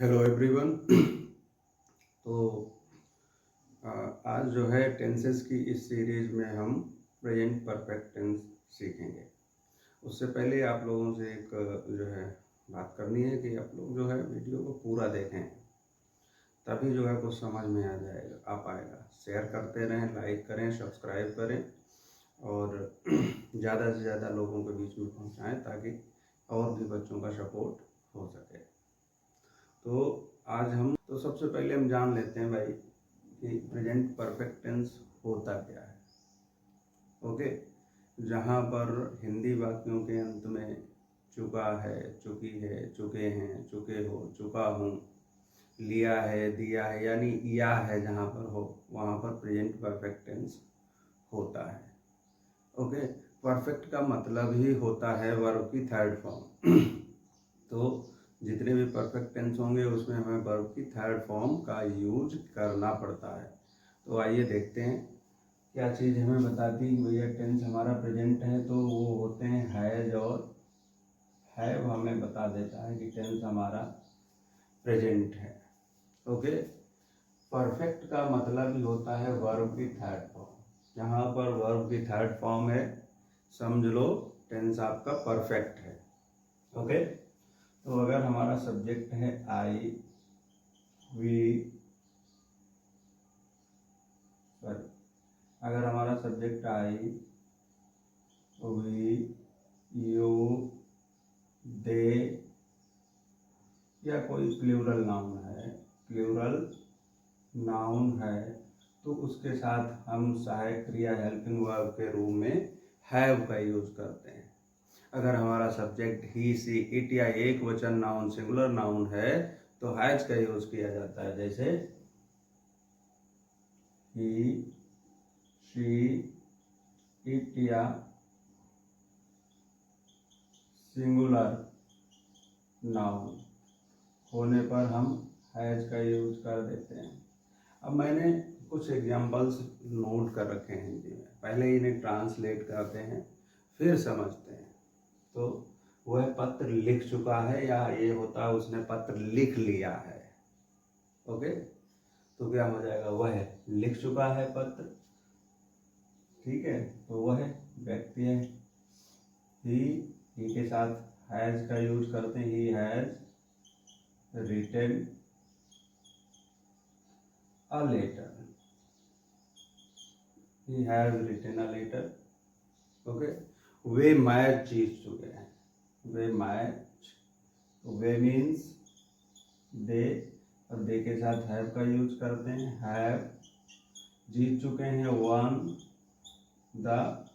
Hello everyone. तो आज जो है टेंसेस की इस सीरीज में हम प्रेजेंट परफेक्ट टेंस सीखेंगे। उससे पहले आप लोगों से एक जो है बात करनी है कि आप लोग जो है वीडियो को पूरा देखें, तभी जो है कुछ समझ में आ पाएगा। शेयर करते रहें, लाइक करें, सब्सक्राइब करें और ज़्यादा से ज़्यादा लोगों के बीच में पहुंचाएं ताकि और भी बच्चों का सपोर्ट हो सके। तो आज हम सबसे पहले हम जान लेते हैं भाई कि प्रेजेंट परफेक्ट टेंस होता क्या है। ओके, जहाँ पर हिंदी वाक्यों के अंत में चुका है, चुकी है, चुके हैं, चुके हो, चुका हूँ, लिया है, दिया है, यानी या है जहाँ पर हो वहाँ पर प्रेजेंट परफेक्ट टेंस होता है। ओके, परफेक्ट का मतलब ही होता है वर्ब की थर्ड फॉर्म। तो जितने भी परफेक्ट टेंस होंगे उसमें हमें वर्ब की थर्ड फॉर्म का यूज करना पड़ता है। तो आइए देखते हैं क्या चीज़ हमें बताती है। भैया टेंस हमारा प्रेजेंट है तो वो होते हैं हैज और हैव हमें बता देता है कि टेंस हमारा प्रेजेंट है। ओके, परफेक्ट का मतलब ही होता है वर्ब की थर्ड फॉर्म। जहाँ पर वर्ब की थर्ड फॉर्म है समझ लो टेंस आपका परफेक्ट है। ओके, तो अगर हमारा सब्जेक्ट है आई, वी, सॉरी, अगर हमारा सब्जेक्ट आई, वी, यू, दे या कोई प्लूरल नाउन है तो उसके साथ हम सहायक क्रिया हेल्पिंग वर्ब के रूप में हैव का यूज करते हैं। अगर हमारा सब्जेक्ट ही, सी, इट या एक वचन नाउन सिंगुलर नाउन है तो हैज का यूज किया जाता है। जैसे ही, शी, इट या सिंगुलर नाउन होने पर हम हैज का यूज कर देते हैं। अब मैंने कुछ एग्जाम्पल्स नोट कर रखे हैं हिंदी में, पहले इन्हें ट्रांसलेट करते हैं फिर समझते हैं। तो वह पत्र लिख चुका है या ये होता है उसने पत्र लिख लिया है। ओके, तो क्या हो जाएगा, वह लिख चुका है पत्र। ठीक है, तो वह व्यक्ति है। ही के साथ हैज का यूज करते हैं। He has written a letter. He has written a letter. Okay, वे मैच जीत चुके हैं। वे मैच, तो वे मीन्स दे, और दे के साथ हैव का यूज करते हैं। हैव जीत चुके हैं, वन द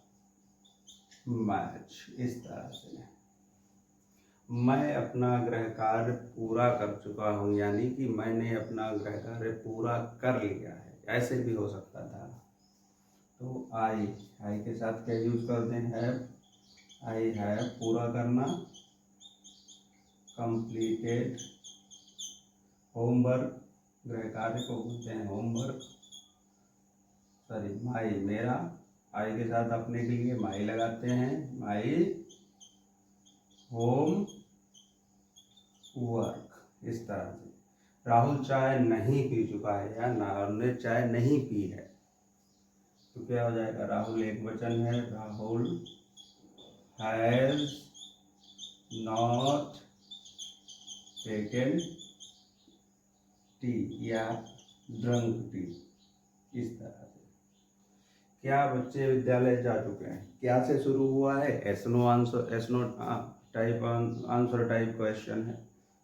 मैच। इस तरह से मैं अपना गृह कार्य पूरा कर चुका हूँ, यानी कि मैंने अपना गृह कार्य पूरा कर लिया है, ऐसे भी हो सकता था। तो आई के साथ क्या यूज करते हैं, हैव। आई हैव पूरा करना, कंप्लीटेड होमवर्क, गृह कार्य को बोलते हैं होमवर्क। सॉरी, माई मेरा, आई के साथ अपने के लिए माई लगाते हैं, माई होम वर्क। इस तरह से राहुल चाय नहीं पी चुका है या राहुल ने चाय नहीं पी है, तो क्या हो जाएगा, राहुल एक वचन है, Rahul has not taken T या ड्रंक टी। इस तरह से क्या बच्चे विद्यालय जा चुके हैं, क्या से शुरू हुआ है, एसनो आंसर, एसनो टाइप आंसर टाइप क्वेश्चन है।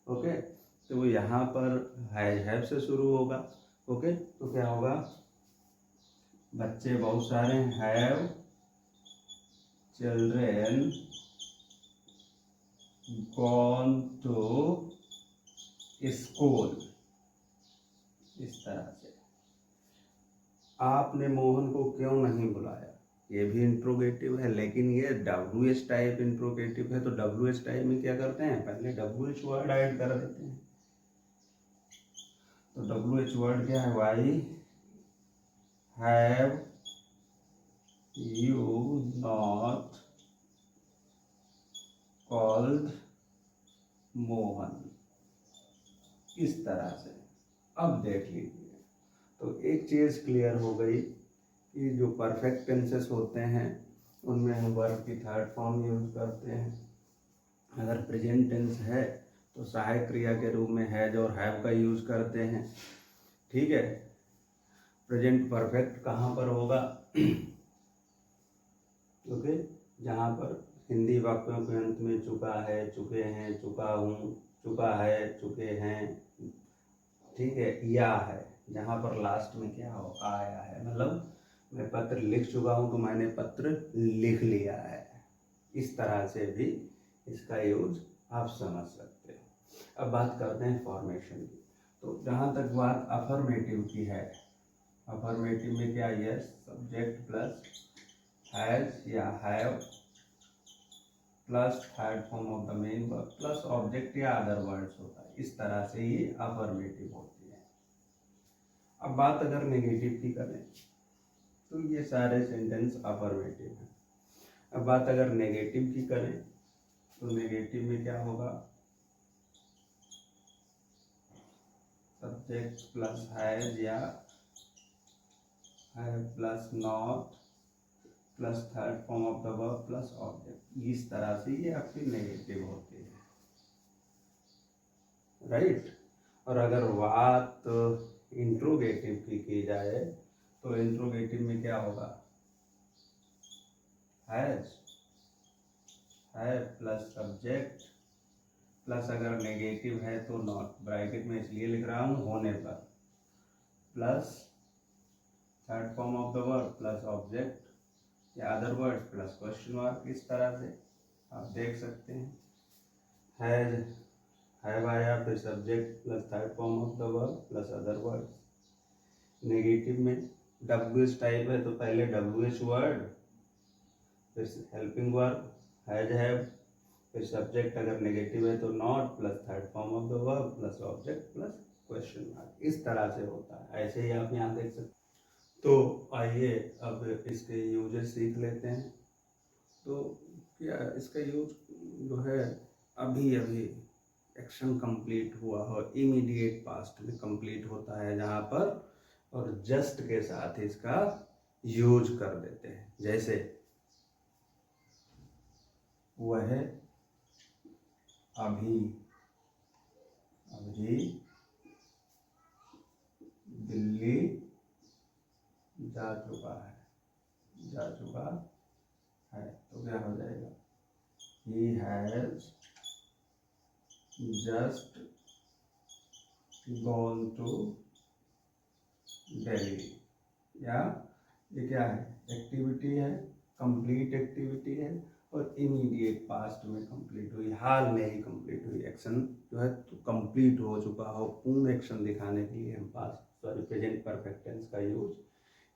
ओके, तो यहाँ पर हैव से शुरू होगा। ओके, तो क्या होगा, बच्चे बहुत सारे, have children gone to school. इस तरह से आपने मोहन को क्यों नहीं बुलाया, ये भी इंट्रोगेटिव है, लेकिन ये WH टाइप इंट्रोगेटिव है। तो WH टाइप में क्या करते हैं, पहले WH वर्ड ऐड कर देते हैं। तो WH वर्ड क्या है, why have you not called Mohan. इस तरह से। अब देख लीजिए, तो एक चीज़ क्लियर हो गई कि जो परफेक्ट टेंसेस होते हैं उनमें हम वर्ब की थर्ड फॉर्म यूज करते हैं। अगर प्रेजेंट टेंस है तो सहायक क्रिया के रूप में हैज और हैव का यूज करते हैं। ठीक है, प्रेजेंट परफेक्ट कहाँ पर होगा? क्योंकि जहाँ पर हिंदी वाक्यों के अंत में चुका है, चुके हैं, चुका हूँ, चुका है, चुके हैं, ठीक है, या है, जहाँ पर लास्ट में क्या हो, आया है, मतलब मैं पत्र लिख चुका हूँ तो मैंने पत्र लिख लिया है। इस तरह से भी इसका यूज आप समझ सकते हो। अब बात करते हैं फॉर्मेशन की। तो जहाँ तक बात अफर्मेटिव की है, अफर्मेटिव में क्या, यस सब्जेक्ट प्लस हैज या have plus third form of the main verb plus object या अदर वर्ड्स होता है। इस तरह से ये अफर्मेटिव होती है। अब बात अगर नेगेटिव की करें तो ये सारे सेंटेंस अफर्मेटिव हैं। अब बात अगर नेगेटिव की करें तो नेगेटिव में क्या होगा, सब्जेक्ट प्लस हैज या have plus not plus third form of the verb plus object. इस तरह से ये आपकी नेगेटिव होती है, राइट। और अगर बात इंट्रोगेटिव की जाए तो इंट्रोगेटिव में क्या होगा, has have plus subject plus अगर नेगेटिव है तो नॉट, ब्रैकेट में इसलिए लिख रहा हूँ होने पर, plus third form of the verb plus object या other words plus question mark. इस तरह से आप देख सकते हैं, हैज हैव आया, फिर subject plus third form of the verb plus other words. Negative में WH टाइप है तो पहले WH वर्ड, फिर हेल्पिंग वर्ब हैज हैव, फिर सब्जेक्ट अगर नेगेटिव है तो not plus third form of the verb plus object plus question mark. इस तरह से होता है, ऐसे ही आप यहाँ देख सकते हैं। तो आइए अब इसके यूजेस सीख लेते हैं। तो क्या इसका यूज जो है, अभी अभी एक्शन कंप्लीट हुआ हो, इमीडिएट पास्ट में कंप्लीट होता है जहाँ पर, और जस्ट के साथ इसका यूज कर देते हैं। जैसे वह अभी अभी दिल्ली जा चुका है, तो क्या हो जाएगा, he has just gone to Delhi। या ये क्या है, एक्टिविटी है, कंप्लीट एक्टिविटी है और इमीडिएट पास्ट में कंप्लीट हुई, हाल में ही कंप्लीट हुई। एक्शन जो है तो कंप्लीट हो चुका हो, पूर्ण एक्शन दिखाने के लिए हम प्रेजेंट परफेक्ट टेंस का यूज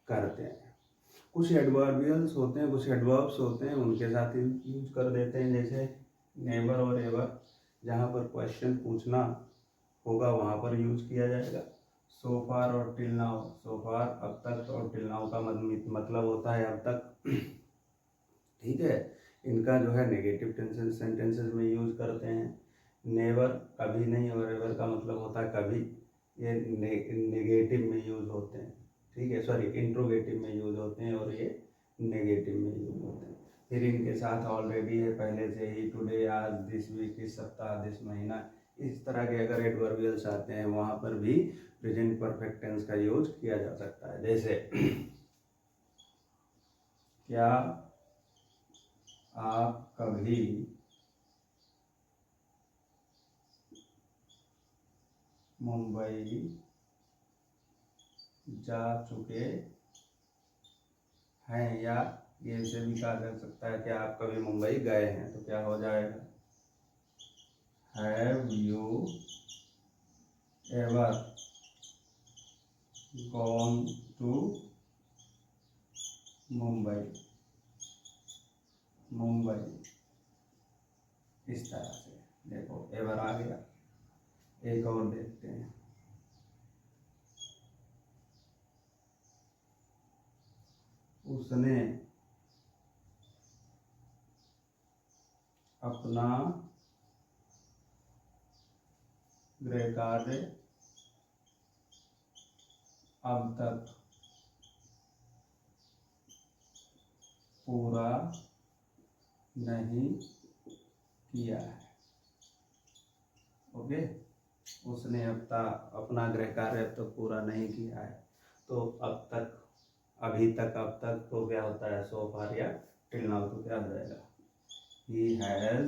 करते हैं। कुछ एडवर्बियल्स होते हैं, कुछ एडवर्ब्स होते हैं, उनके साथ यूज कर देते हैं, जैसे नेवर और एवर। जहाँ पर क्वेश्चन पूछना होगा वहाँ पर यूज किया जाएगा। सो फार और टिल नाउ, सो फार अब तक और टिल नाउ का मतलब होता है अब तक। ठीक है, इनका जो है नेगेटिव सेंटेंसेस में यूज करते हैं। नेवर कभी नहीं, और एवर का मतलब होता है कभी, ये नेगेटिव में यूज होते हैं। ठीक है, सॉरी इंट्रोगेटिव में यूज होते हैं और ये नेगेटिव में यूज होते हैं। फिर इनके साथ ऑलरेडी है, पहले से ही, टुडे, आज, दिस वीक, इस सप्ताह, दिस महीना। इस तरह के अगर एडवर्बियल्स आते हैं वहाँ पर भी प्रेजेंट परफेक्ट टेंस का यूज किया जा सकता है। जैसे क्या आप कभी मुंबई जा चुके हैं, या ये से भी कहा जा सकता है कि आप कभी मुंबई गए हैं, तो क्या हो जाएगा, have you ever gone to Mumbai. इस तरह से देखो एवर आ गया। एक और देखते हैं, उसने अपना गृह कार्य अब तक पूरा नहीं किया है। ओके, उसने अपना गृह कार्य अब तक पूरा नहीं किया है। तो अब तक, अभी तक, अब तक तो क्या होता है, सो फार या टिल नाउ, तो क्या हो जाएगा, he has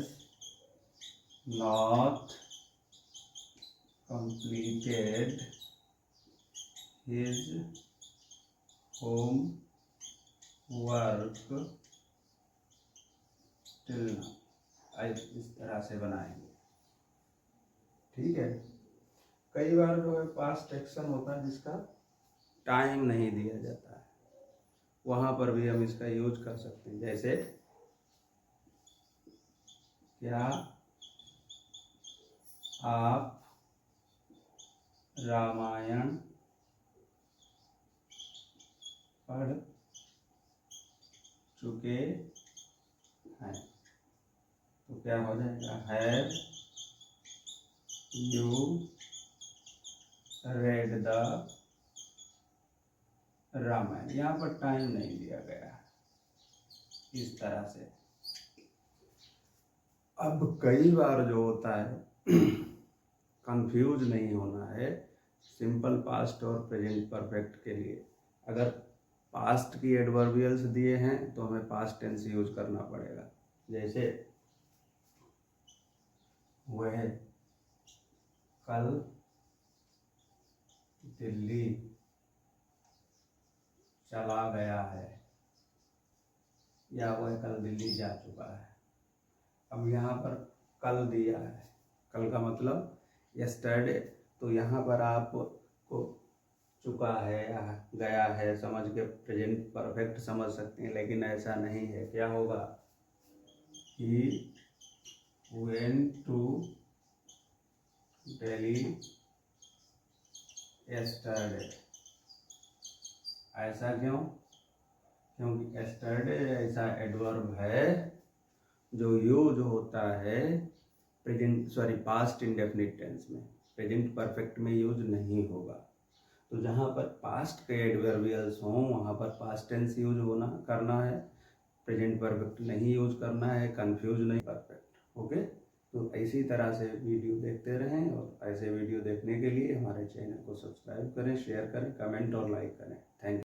not completed his homework till now। इस तरह से बनाएंगे, ठीक है। कई बार जो है पास्ट एक्शन होता है जिसका टाइम नहीं दिया जाता है, वहां पर भी हम इसका यूज कर सकते हैं। जैसे क्या आप रामायण पढ़ चुके हैं, तो क्या हो जाएगा, have you read the Ramayana. यहाँ पर टाइम नहीं दिया गया है, इस तरह से। अब कई बार जो होता है कंफ्यूज नहीं होना है सिंपल पास्ट और प्रेजेंट परफेक्ट के लिए। अगर पास्ट की एडवर्बियल्स दिए हैं तो हमें पास्ट टेंस यूज करना पड़ेगा। जैसे वह कल दिल्ली चला गया है, या वह कल दिल्ली जा चुका है। अब यहाँ पर कल दिया है, कल का मतलब यस्टरडे, तो यहाँ पर आप को चुका है या गया है समझ के प्रेजेंट परफेक्ट समझ सकते हैं, लेकिन ऐसा नहीं है। क्या होगा, he went to Delhi yesterday. ऐसा क्यों, क्योंकि यस्टरडे ऐसा एडवर्ब है जो यूज होता है पास्ट इंडेफिनिट टेंस में, प्रेजेंट परफेक्ट में यूज नहीं होगा। तो जहाँ पर पास्ट के एडवर्बियल्स हों वहाँ पर पास्ट टेंस यूज करना है, प्रेजेंट परफेक्ट नहीं यूज करना है, कंफ्यूज नहीं, परफेक्ट। ओके, तो इसी तरह से वीडियो देखते रहें, और ऐसे वीडियो देखने के लिए हमारे चैनल को सब्सक्राइब करें, शेयर करें, कमेंट और लाइक करें। Thank you.